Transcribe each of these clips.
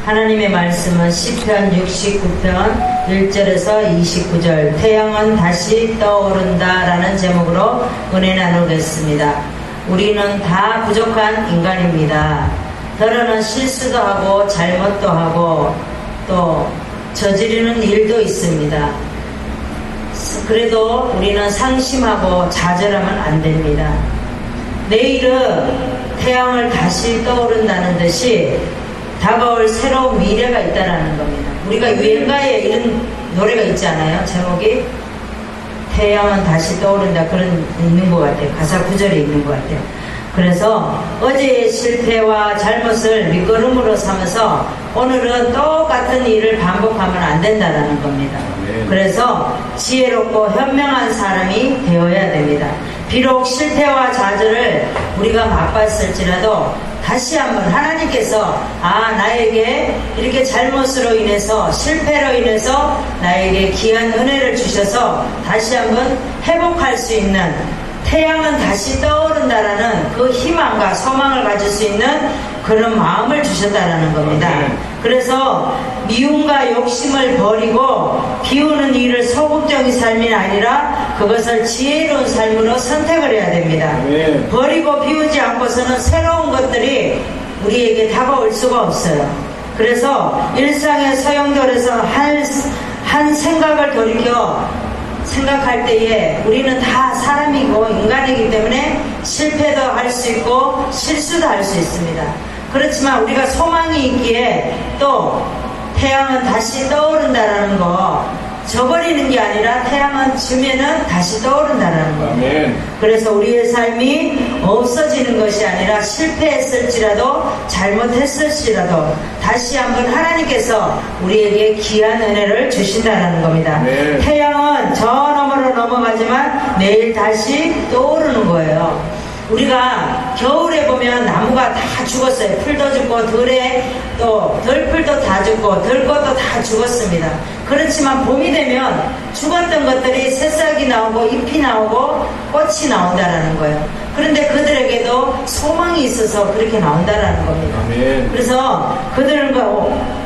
하나님의 말씀은 시편 69편 1절에서 29절 태양은 다시 떠오른다 라는 제목으로 은혜 나누겠습니다. 우리는 다 부족한 인간입니다. 때로는 실수도 하고 잘못도 하고 또 저지르는 일도 있습니다. 그래도 우리는 상심하고 좌절하면 안 됩니다. 내일은 태양을 다시 떠오른다는 듯이 다가올 새로운 미래가 있다는 겁니다. 우리가 유행가에 이런 노래가 있잖아요. 제목이 태양은 다시 떠오른다 그런 있는 것 같아요. 가사 구절에 있는 것 같아요. 그래서 어제의 실패와 잘못을 밑거름으로 삼아서 오늘은 똑같은 일을 반복하면 안 된다는 겁니다. 그래서 지혜롭고 현명한 사람이 되어야 됩니다. 비록 실패와 좌절을 우리가 맛봤을지라도 다시 한번 하나님께서 나에게 이렇게 잘못으로 인해서 실패로 인해서 나에게 귀한 은혜를 주셔서 다시 한번 회복할 수 있는 태양은 다시 떠오른다라는 그 희망과 소망을 가질 수 있는 그런 마음을 주셨다라는 겁니다. 그래서 미움과 욕심을 버리고 비우는 일을 소극적인 삶이 아니라 그것을 지혜로운 삶으로 선택을 해야 됩니다. 버리고 비우지 않고서는 새로운 것들이 우리에게 다가올 수가 없어요. 그래서 일상의 소용돌이에서 한 생각을 돌이켜 생각할 때에 우리는 다 사람이고 인간이기 때문에 실패도 할 수 있고 실수도 할 수 있습니다. 그렇지만 우리가 소망이 있기에 또 태양은 다시 떠오른다는 거 져버리는 게 아니라 태양은 지면은 다시 떠오른다는 거예요. 그래서 우리의 삶이 없어지는 것이 아니라 실패했을지라도 잘못했을지라도 다시 한번 하나님께서 우리에게 귀한 은혜를 주신다는 겁니다. 태양은 저 너머로 넘어가지만 내일 다시 떠오르는 거예요. 우리가 겨울에 보면 나무가 다 죽었어요. 풀도 죽고 들에 또 덜풀도 다 죽고 들꽃도 다 죽었습니다. 그렇지만 봄이 되면 죽었던 것들이 새싹이 나오고 잎이 나오고 꽃이 나온다라는 거예요. 그런데 그들에게도 소망이 있어서 그렇게 나온다라는 겁니다. 그래서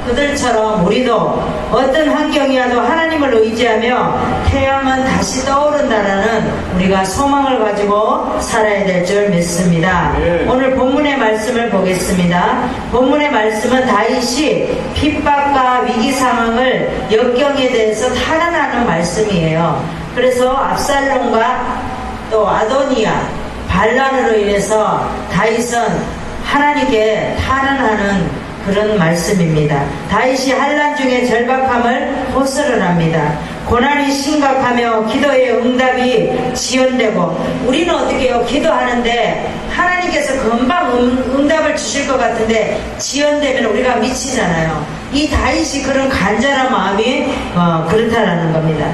그들처럼 우리도 어떤 환경이라도 하나님을 의지하며 태양은 다시 떠오른다라는 우리가 소망을 가지고 살아야 될 줄 믿습니다. 오늘 본문의 말씀을 보겠습니다. 본문의 말씀은 다윗이 핍박과 위기 상황을 역경에 대해서 탄원하는 말씀이에요. 그래서 압살롬과 또 아도니아 반란으로 인해서 다윗은 하나님께 탄원하는 그런 말씀입니다. 다윗이 환난 중에 절박함을 호소를 합니다. 고난이 심각하며 기도의 응답이 지연되고 우리는 어떻게 해요? 기도하는데 하나님께서 금방 응답을 주실 것 같은데 지연되면 우리가 미치잖아요. 이 다윗이 그런 간절한 마음이 그렇다라는 겁니다.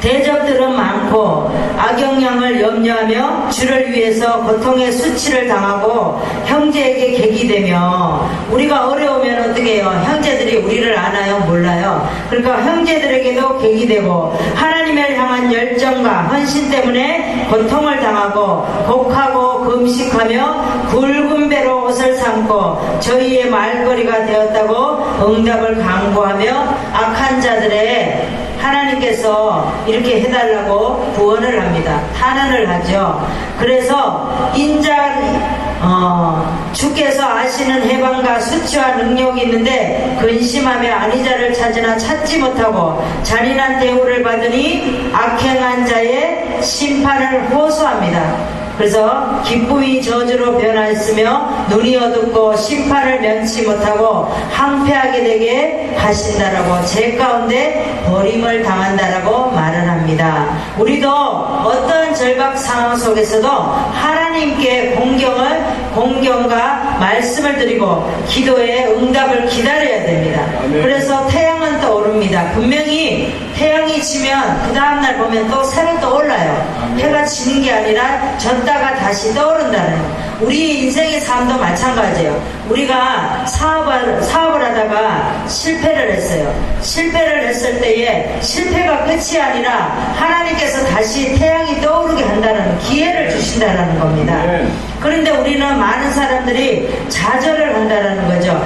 대적들은 많고 악영향을 염려하며 주를 위해서 고통의 수치를 당하고 형제에게 객이 되며 우리가 어려우면 어떻게 해요? 형제들이 우리를 아나요? 몰라요. 그러니까 형제들에게도 객이 되고 하나님을 향한 열정과 헌신 때문에 고통을 당하고 곡하고 금식하며 굵은 배로 옷을 삼고 저희의 말거리가 되었다고 응답을 강구하며 악한 자들의 하나님께서 이렇게 해달라고 구원을 합니다. 탄원을 하죠. 그래서 주께서 아시는 해방과 수치와 능력이 있는데 근심하며 안위자를 찾으나 찾지 못하고 잔인한 대우를 받으니 악행한 자의 심판을 호소합니다. 그래서 기쁨이 저주로 변하였으며 눈이 어둡고 심판을 면치 못하고 항폐하게 되게 하신다라고 제 가운데 버림을 당한다라고 말을 합니다. 우리도 어떤 절박 상황 속에서도 하나님께 공경과 말씀을 드리고 기도의 응답을 기다려야 됩니다. 그래서 태양은 떠오릅니다. 분명히 태양이 지면 그 다음날 보면 또 새로 떠올라요. 해가 지는 게 아니라 졌다가 다시 떠오른다는 우리 인생의 삶도 마찬가지예요. 우리가 사업을 하다가 실패를 했어요. 실패를 했을 때에 실패가 끝이 아니라 하나님께서 다시 태양이 떠오르게 한다는 기회를 주신다는 겁니다. 그런데 우리는 많은 사람들이 좌절을 한다는 거죠.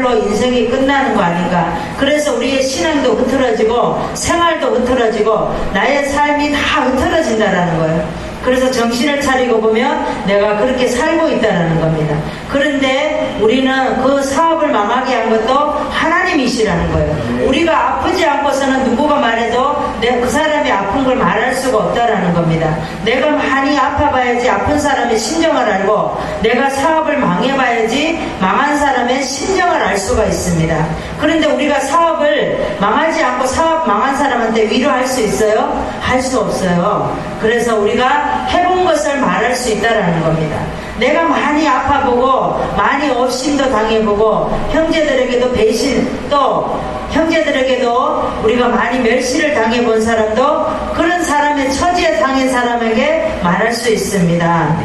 그걸로 인생이 끝나는 거 아닌가. 그래서 우리의 신앙도 흐트러지고 생활도 흐트러지고 나의 삶이 다 흐트러진다라는 거예요. 그래서 정신을 차리고 보면 내가 그렇게 살고 있다는 겁니다. 그런데 우리는 그 사업을 망하게 한 것도 하나님이시라는 거예요. 우리가 아프지 않고서는 누구가 말해도 그 사람이 아픈 걸 말할 수가 없다라는 겁니다. 내가 많이 아파봐야지 아픈 사람의 심정을 알고 내가 사업을 망해봐야지 망한 사람의 심정을 알 수가 있습니다. 그런데 우리가 사업을 망하지 않고 사업 망한 사람한테 위로할 수 있어요? 할 수 없어요. 그래서 우리가 해본 것을 말할 수 있다라는 겁니다. 내가 많이 아파보고 많이 업심도 당해보고 형제들에게도 배신 또 형제들에게도 우리가 많이 멸시를 당해본 사람도 그런 사람의 처지에 당한 사람에게 말할 수 있습니다.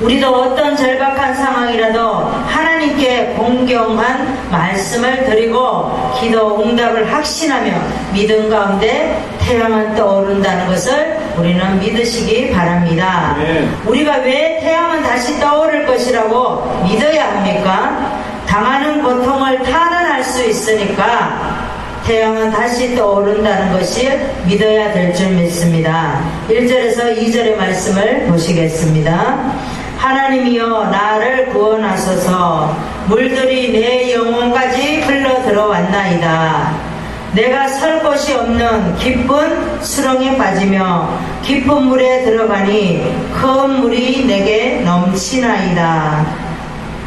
우리도 어떤 절박한 상황이라도 하나님께 공경한 말씀을 드리고 기도 응답을 확신하며 믿음 가운데 태양은 떠오른다는 것을 우리는 믿으시기 바랍니다. 우리가 왜 태양은 다시 떠오를 것이라고 믿어야 합니까? 당하는 고통을 탄원할 수 있으니까 태양은 다시 떠오른다는 것이 믿어야 될 줄 믿습니다. 1절에서 2절의 말씀을 보시겠습니다. 하나님이여 나를 구원하소서. 물들이 내 영혼까지 흘러 들어왔나이다. 내가 설 곳이 없는 깊은 수렁에 빠지며 깊은 물에 들어가니 큰 물이 내게 넘치나이다.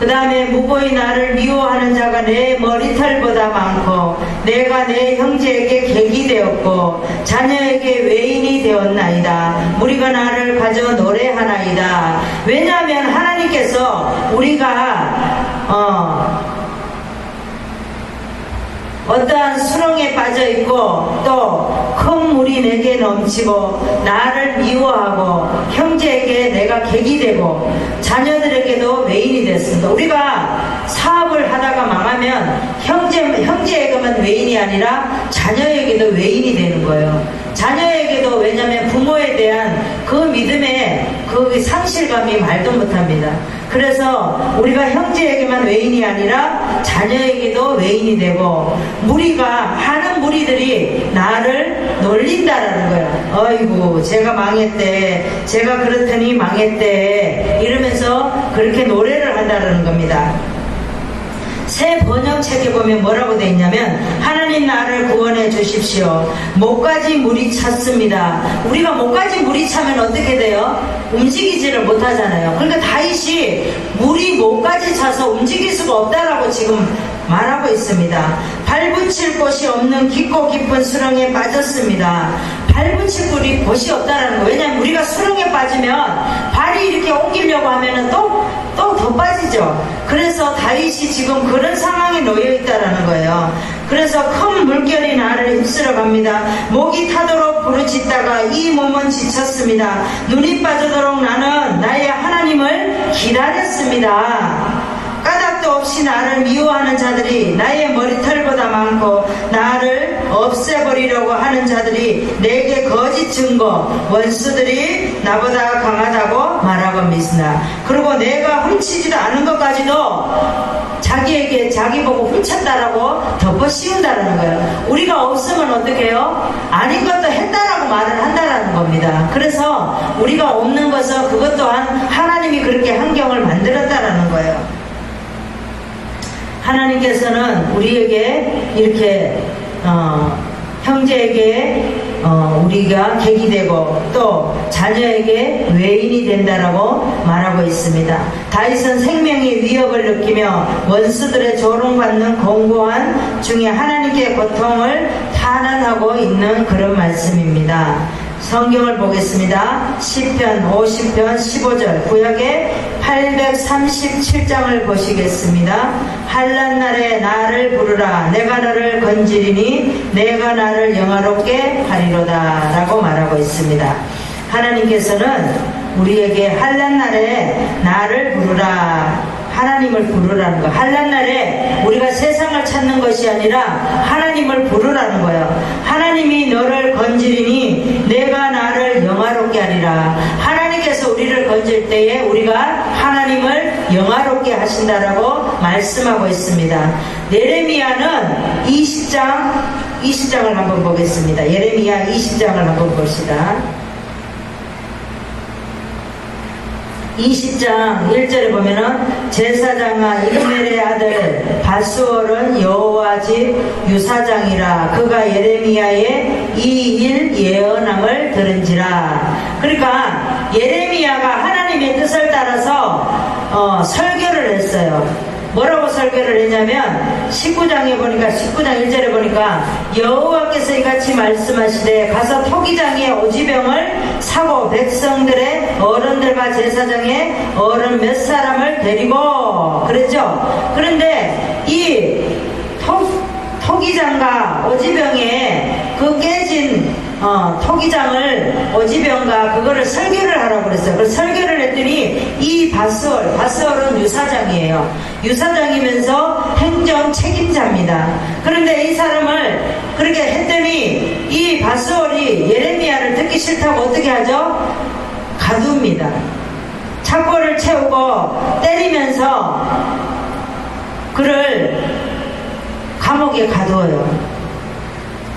그 다음에 무고히 나를 미워하는 자가 내 머리털보다 많고 내가 내 형제에게 객이 되었고 자녀에게 외인이 되었나이다. 무리가 나를 가져 노래하나이다. 왜냐하면 하나님께서 우리가 어떠한 수렁에 빠져있고 또 큰 물이 내게 넘치고 나를 미워하고 형제에게 내가 객이 되고 자녀들에게도 외인이 됐습니다. 우리가 사업을 하다가 망하면 형제에게만 외인이 아니라 자녀에게도 외인이 되는 거예요. 자녀에게도. 왜냐하면 부모에 대한 그 믿음의 그 상실감이 말도 못합니다. 그래서 우리가 형제에게만 외인이 아니라 자녀에게도 외인이 되고 많은 무리들이 나를 놀린다라는 거야. 어이구 제가 망했대, 제가 그렇더니 망했대 이러면서 그렇게 노래를 한다는 겁니다. 새 번역책에 보면 뭐라고 되어 있냐면 하나님 나를 구원해 주십시오. 목까지 물이 찼습니다. 우리가 목까지 물이 차면 어떻게 돼요? 움직이지를 못하잖아요. 그러니까 다윗이 물이 목까지 차서 움직일 수가 없다라고 지금 말하고 있습니다. 발붙일 곳이 없는 깊고 깊은 수렁에 빠졌습니다. 발붙일 곳이 없다라는 거예요. 왜냐하면 우리가 수렁에 빠지면 발이 이렇게 옮기려고 하면은 또 더 빠지죠. 그래서 다윗이 지금 그런 상황에 놓여 있다라는 거예요. 그래서 큰 물결이 나를 휩쓸어 갑니다. 목이 타도록 부르짖다가 이 몸은 지쳤습니다. 눈이 빠지도록 나는 나의 하나님을 기다렸습니다. 까닭도 없이 나를 미워하는 자들이 나의 머리털보다 많고 나를 없애버리려고 하는 자들이 내게 거짓 증거 원수들이 나보다 강하다고 말하고 믿으나 그리고 내가 훔치지도 않은 것까지도 자기에게 자기 보고 훔쳤다라고 덮어 씌운다는 거예요. 우리가 없으면 어떻게 해요? 아닌 것도 했다라고 말을 한다라는 겁니다. 그래서 우리가 없는 것은 그것 또한 하나님이 그렇게 환경을 만들었다라는 거예요. 하나님께서는 우리에게 이렇게 형제에게 우리가 객이 되고 또 자녀에게 외인이 된다라고 말하고 있습니다. 다윗은 생명의 위협을 느끼며 원수들의 조롱받는 공고한 중에 하나님께 고통을 탄원하고 있는 그런 말씀입니다. 성경을 보겠습니다. 시편 50편 15절 구약의 837장을 보시겠습니다. 한란날에 나를 부르라 내가 너를 건지리니 내가 나를 영화롭게 하리로다 라고 말하고 있습니다. 하나님께서는 우리에게 한란날에 나를 부르라 하나님을 부르라는 거. 한란날에 우리가 세상을 찾는 것이 아니라 하나님을 부르라는 거예요. 하나님이 너를 건지리니 내가 나를 영화롭게 하리라. 하나님께서 우리를 건질 때에 우리가 하나님을 영화롭게 하신다라고 말씀하고 있습니다. 예레미야는 20장을 한번 보겠습니다. 예레미야 20장을 한번 봅시다. 20장 1절에 보면은 제사장아 이므멜의 아들 바스월은 여호와 집 유사장이라 그가 예레미야의 이 일 예언함을 들은지라. 그러니까 예레미야가 하나님의 뜻을 따라서 설교를 했어요. 뭐라고 설교를 했냐면 19장에 보니까 19장 1절에 보니까 여호와께서 이같이 말씀하시되 가서 토기장의 오지병을 사고 백성들의 어른들과 제사장의 어른 몇 사람을 데리고 그랬죠. 그런데 이 토기장과 오지병의 그 깨진 토기장을 오지병과 그거를 설교를 하라고 그랬어요. 그래서 설교를 했더니 이 바스월은 유사장이에요. 유사장이면서 행정 책임자입니다. 그런데 이 사람을 그렇게 했더니 이 바스월이 예레미야를 듣기 싫다고 어떻게 하죠? 가두입니다. 착고를 채우고 때리면서 그를 감옥에 가두어요.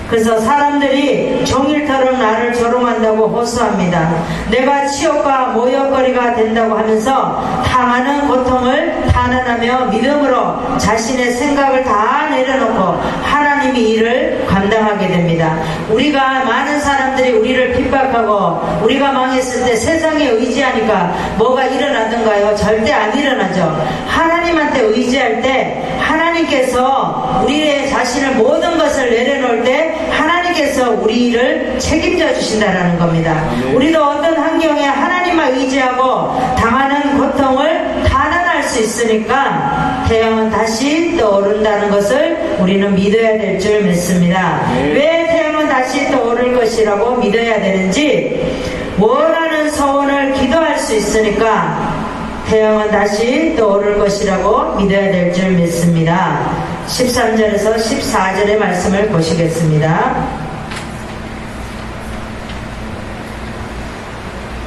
그래서 사람들이 종일토록 나를 조롱한다고 호소합니다. 내가 치욕과 모욕거리가 된다고 하면서 당하는 고통을 탄원하며 믿음으로 자신의 생각을 다 내려놓고 하나님이 이를 감당하게 됩니다. 우리가 많은 사람들이 우리를 핍박하고 우리가 망했을 때 세상에 의지하니까 뭐가 일어나던가요? 절대 안 일어나죠. 하나님한테 의지할 때 하나님께서 우리의 자신을 모든 것을 내려놓을 때 하나님께서 우리를 책임져 주신다라는 겁니다. 우리도 어떤 환경에 하나님만 의지하고 당하는 고통을 탄원할 수 있으니까 태양은 다시 떠오른다는 것을 우리는 믿어야 될 줄 믿습니다. 왜 태양은 다시 떠오를 것이라고 믿어야 되는지 원하는 소원을 기도할 수 있으니까 태양은 다시 떠오를 것이라고 믿어야 될 줄 믿습니다. 13절에서 14절의 말씀을 보시겠습니다.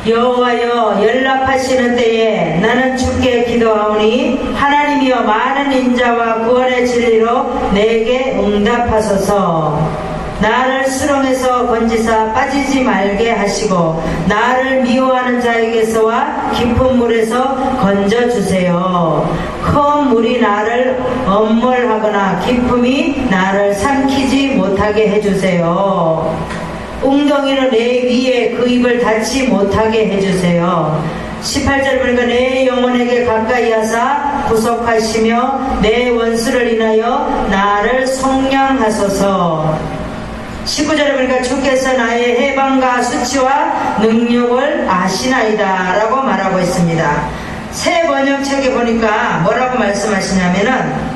여호와여 연락하시는 때에 나는 주께 기도하오니 하나님이여 많은 인자와 구원의 진리로 내게 응답하소서. 나를 수렁에서 건지사 빠지지 말게 하시고 나를 미워하는 자에게서와 깊은 물에서 건져주세요. 큰 물이 나를 엄몰하거나 깊음이 나를 삼키지 못하게 해주세요. 웅덩이는 내 위에 그 입을 닫지 못하게 해주세요. 18절 보니까 내 영혼에게 가까이 하사 구속하시며 내 원수를 인하여 나를 속량하소서. 19절에 보니까 주께서 나의 해방과 수치와 능력을 아시나이다 라고 말하고 있습니다. 새 번역책에 보니까 뭐라고 말씀하시냐면은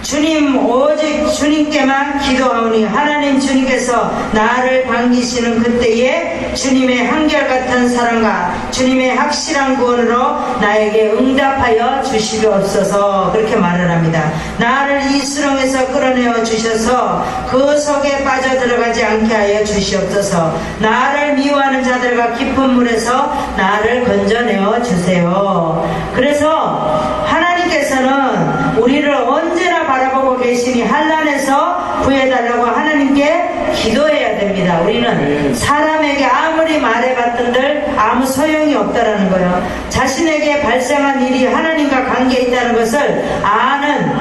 주님 오직 주님께만 기도하오니 하나님 주님께서 나를 반기시는 그때에 주님의 한결같은 사랑과 주님의 확실한 구원으로 나에게 응답하여 주시옵소서 그렇게 말을 합니다. 나를 이 수렁에서 끌어내어 주셔서 그 속에 빠져들어가지 않게 하여 주시옵소서. 나를 미워하는 자들과 깊은 물에서 나를 건져내어 주세요. 그래서 하나님께서는 우리를 언제나 바라보고 계시니 환난에서 구해달라고 하나님께 기도해야 됩니다. 우리는 사람에게 아무리 말해봤던들 아무 소용이 없다라는 거예요. 자신에게 발생한 일이 하나님과 관계 있다는 것을 아는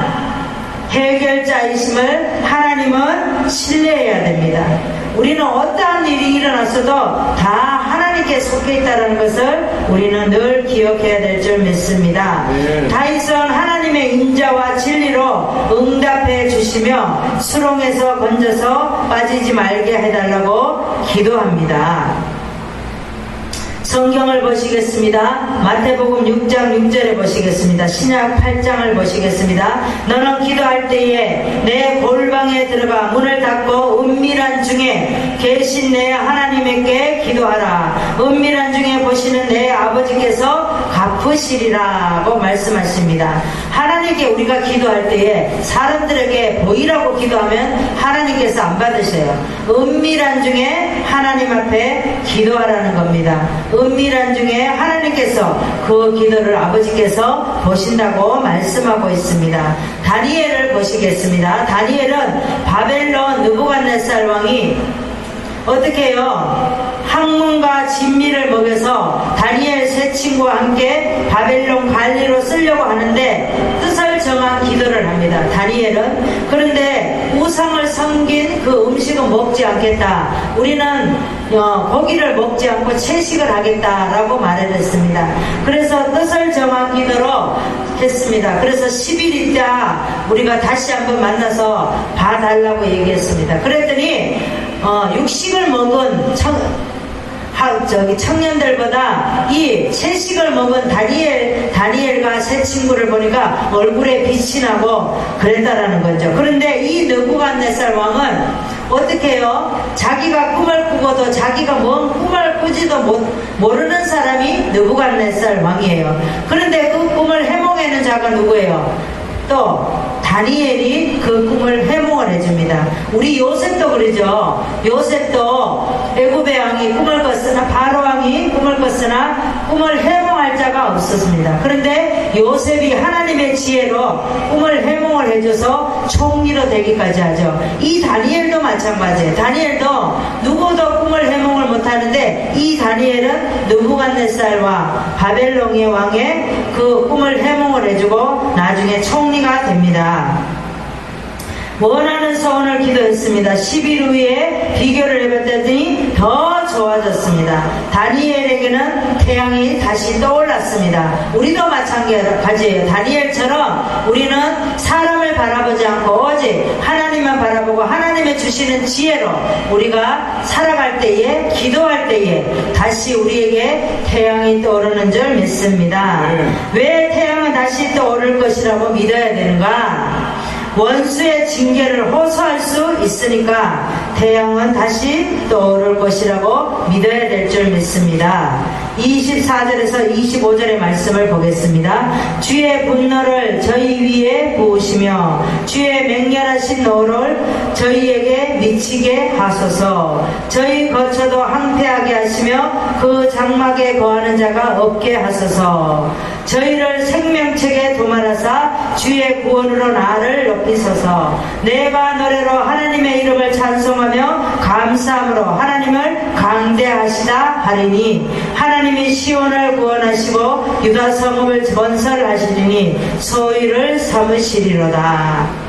해결자이심을 하나님은 신뢰해야 됩니다. 우리는 어떠한 일이 일어났어도 다 하나님께 속해 있다는 것을 우리는 늘 기억해야 될 줄 믿습니다. 다윗은 하나님의 인자와 진리로 응답해 주시며 수렁에서 건져서 빠지지 말게 해달라고 기도합니다. 성경을 보시겠습니다. 마태복음 6장 6절에 보시겠습니다. 신약 8장을 보시겠습니다. 너는 기도할 때에 내 골방에 들어가 문을 닫고 은밀한 중에 계신 내 하나님께 기도하라. 은밀한 중에 보시는 내 아버지께서 갚으시리라고 말씀하십니다. 하나님께 우리가 기도할 때에 사람들에게 보이라고 기도하면 하나님께서 안 받으셔요. 은밀한 중에 하나님 앞에 기도하라는 겁니다. 은밀한 중에 하나님께서 그 기도를 아버지께서 보신다고 말씀하고 있습니다. 다니엘을 보시겠습니다. 다니엘은 바벨론 느부갓네살 왕이 어떻게 해요? 학문과 진미를 먹여서 다니엘 세 친구와 함께 바벨론 관리로 쓰려고 하는데 뜻을 정한 기도를 합니다. 다니엘은. 그런데 우상을 섬긴 그 음식은 먹지 않겠다. 우리는 고기를 먹지 않고 채식을 하겠다라고 말을 했습니다. 그래서 뜻을 정한 기도로 했습니다. 그래서 10일 있다 우리가 다시 한번 만나서 봐달라고 얘기했습니다. 그랬더니 육식을 먹은 청년들보다 이 채식을 먹은 다니엘과 세 친구를 보니까 얼굴에 빛이 나고 그랬다라는 거죠. 그런데 이 느부갓네살 왕은 어떻게 해요? 자기가 꿈을 꾸고도 자기가 뭔 꿈을 꾸지도 모르는 사람이 느부갓네살 왕이에요. 그런데 그 꿈을 해몽하는 자가 누구예요? 또 다니엘이 그 꿈을 해몽을 해줍니다. 우리 요셉도 그러죠. 요셉도 애굽의 왕이 꿈을 꿨으나 바로 왕이 꿈을 꿨으나 꿈을 해몽할 자가 없었습니다. 그런데 요셉이 하나님의 지혜로 꿈을 해몽을 해줘서 총리로 되기까지 하죠. 이 다니엘도 마찬가지예요. 다니엘도 누구도 꿈을 해몽을 못하는데 이 다니엘은 느부갓네살과 바벨론의 왕의 그 꿈을 해몽을 해주고 나중에 총리가 됩니다. 원하는 소원을 기도했습니다. 10일 후에 비교를 해봤더니 더 좋아졌습니다. 다니엘에게는 태양이 다시 떠올랐습니다. 우리도 마찬가지예요. 다니엘처럼 우리는 사람을 바라보지 않고 오직 하나님만 바라보고 하나님의 주시는 지혜로 우리가 살아갈 때에 기도할 때에 다시 우리에게 태양이 떠오르는 줄 믿습니다. 왜 태양은 다시 떠오를 것이라고 믿어야 되는가? 원수의 징계를 호소할 수 있으니까 태양은 다시 떠오를 것이라고 믿어야 될 줄 믿습니다. 24절에서 25절의 말씀을 보겠습니다. 주의 분노를 저희 위에 부으시며 주의 맹렬하신 노를 저희에게 미치게 하소서. 저희 거처도 황폐하게 하시며 그 장막에 거하는 자가 없게 하소서. 저희를 생명책에 도말하사 주의 구원으로 나를 높이소서. 내가 노래로 하나님의 이름을 찬송하며 감사함으로 하나님을 강대하시다 하리니 하나님이 시온을 구원하시고 유다 성읍을 건설하시리니 소유를 삼으시리로다.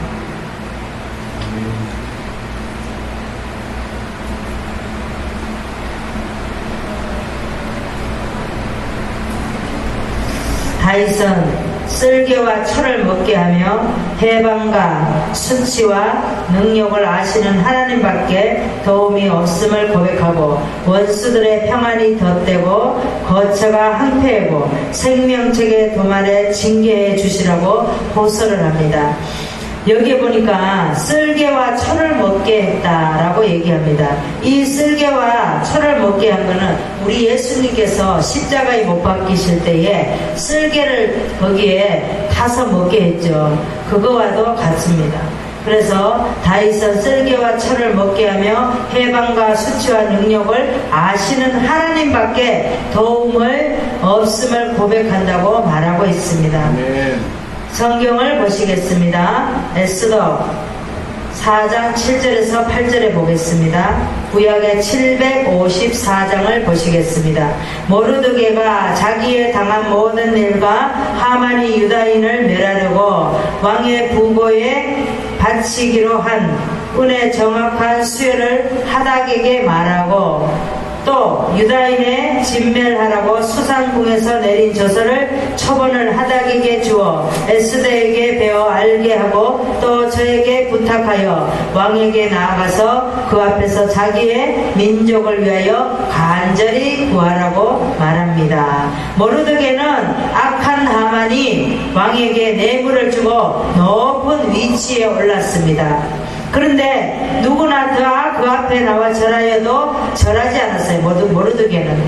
다윗은 쓸개와 철을 먹게 하며 해방과 수치와 능력을 아시는 하나님밖에 도움이 없음을 고백하고 원수들의 평안이 덧대고 거처가 황폐하고 생명책의 도말에 징계해 주시라고 호소를 합니다. 여기에 보니까 쓸개와 철을 먹게 했다라고 얘기합니다. 이 쓸개와 철을 먹게 한 거는 우리 예수님께서 십자가에 못 박히실 때에 쓸개를 거기에 타서 먹게 했죠. 그거와도 같습니다. 그래서 다윗은 쓸개와 철을 먹게 하며 해방과 수치와 능력을 아시는 하나님밖에 도움을 없음을 고백한다고 말하고 있습니다. 성경을 보시겠습니다. 에스더 4장 7절에서 8절에 보겠습니다. 구약의 754장을 보시겠습니다. 모르드게가 자기의 당한 모든 일과 하만이 유다인을 멸하려고 왕의 부고에 바치기로 한 운의 정확한 수요를 하닥에게 말하고 또 유다인의 진멸하라고 수산궁에서 내린 저서를 초본을 하닥에게 주어 에스더에게 배워 알게 하고 또 저에게 부탁하여 왕에게 나아가서 그 앞에서 자기의 민족을 위하여 간절히 구하라고 말합니다. 모르드게는 악한 하만이 왕에게 뇌물을 주고 높은 위치에 올랐습니다. 그런데 누구나 다 그 앞에 나와 절하여도 절하지 않았어요. 모르드게는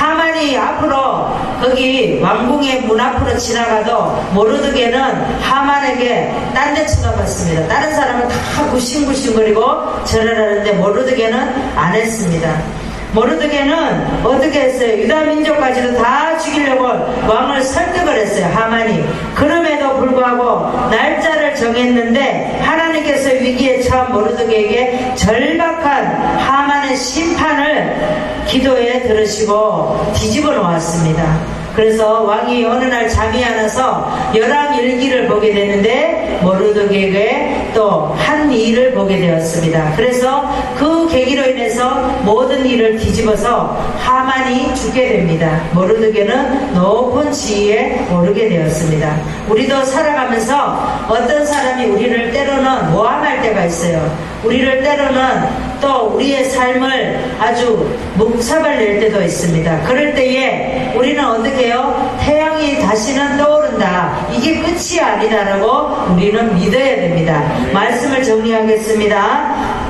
하만이 앞으로 거기 왕궁의 문 앞으로 지나가도 모르드게는 하만에게 딴 데 쳐다봤습니다. 다른 사람은 다 굿싱굿싱거리고 절하라는데 모르드게는 안 했습니다. 모르드게는 어떻게 했어요? 유다 민족까지도 다 죽이려고 왕을 설득을 했어요. 하만이. 그럼에도 불구하고 날짜를 정했는데 하나님께서 위기에 처한 모르드게에게 절박한 하만의 심판을 기도에 들으시고 뒤집어 놓았습니다. 그래서 왕이 어느 날 잠이 안 와서 열왕 일기를 보게 되는데 모르드게에게 또 한 일을 보게 되었습니다. 그래서 그 계기로 인해서 모든 일을 뒤집어서 하만이 죽게 됩니다. 모르드게는 높은 지위에 오르게 되었습니다. 우리도 살아가면서 어떤 사람이 우리를 때로는 모함할 때가 있어요. 우리를 때로는 또 우리의 삶을 아주 묵사발 낼 때도 있습니다. 그럴 때에 우리는 어떻게 해요? 태양이 다시는 떠오른다. 이게 끝이 아니다라고 우리는 믿어야 됩니다. 말씀을 정리하겠습니다.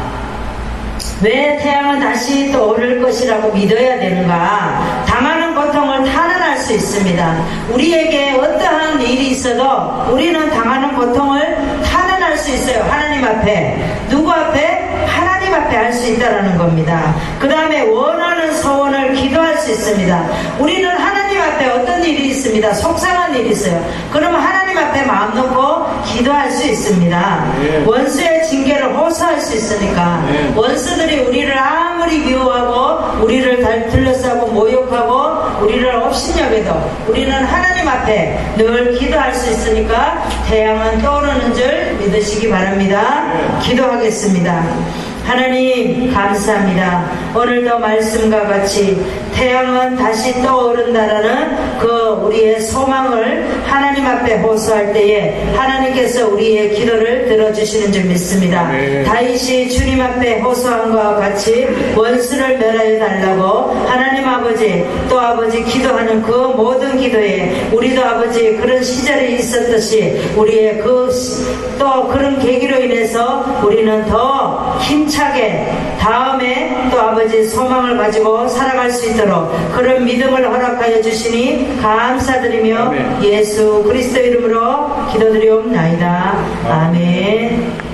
왜 태양은 다시 떠오를 것이라고 믿어야 되는가? 당하는 고통을 탄원할 수 있습니다. 우리에게 어떠한 일이 있어도 우리는 당하는 고통을 탄원할 수 있어요. 하나님 앞에. 누구 앞에? 하나님 앞에 할 수 있다는 겁니다. 그 다음에 원하는 소원을 기도할 수 있습니다. 우리는 하나님 앞에 어떤 일이 있습니다. 속상한 일이 있어요. 그러면 하나님 앞에 마음 놓고 기도할 수 있습니다. 원수의 징계를 호소할 수 있으니까. 원수들이 우리를 아무리 미워하고 우리를 둘러싸고 모욕하고 우리를 업신여겨도 우리는 하나님 앞에 늘 기도할 수 있으니까 태양은 떠오르는 줄 믿으시기 바랍니다. 기도하겠습니다. 하나님 감사합니다. 오늘도 말씀과 같이 태양은 다시 떠오른다라는 그 우리의 소망을 하나님 앞에 호소할 때에 하나님께서 우리의 기도를 들어주시는 줄 믿습니다. 다윗이 주님 앞에 호소한 것과 같이 원수를 멸하여 달라고 하나님 아버지 또 아버지 기도하는 그 모든 기도에 우리도 아버지 그런 시절이 있었듯이 우리의 또 그런 계기로 인해서 우리는 더 힘차게 다음에 또 아버지 소망을 가지고 살아갈 수 있도록 그런 믿음을 허락하여 주시니 감사드리며 예수 그리스도 이름으로 기도드리옵나이다. 아멘.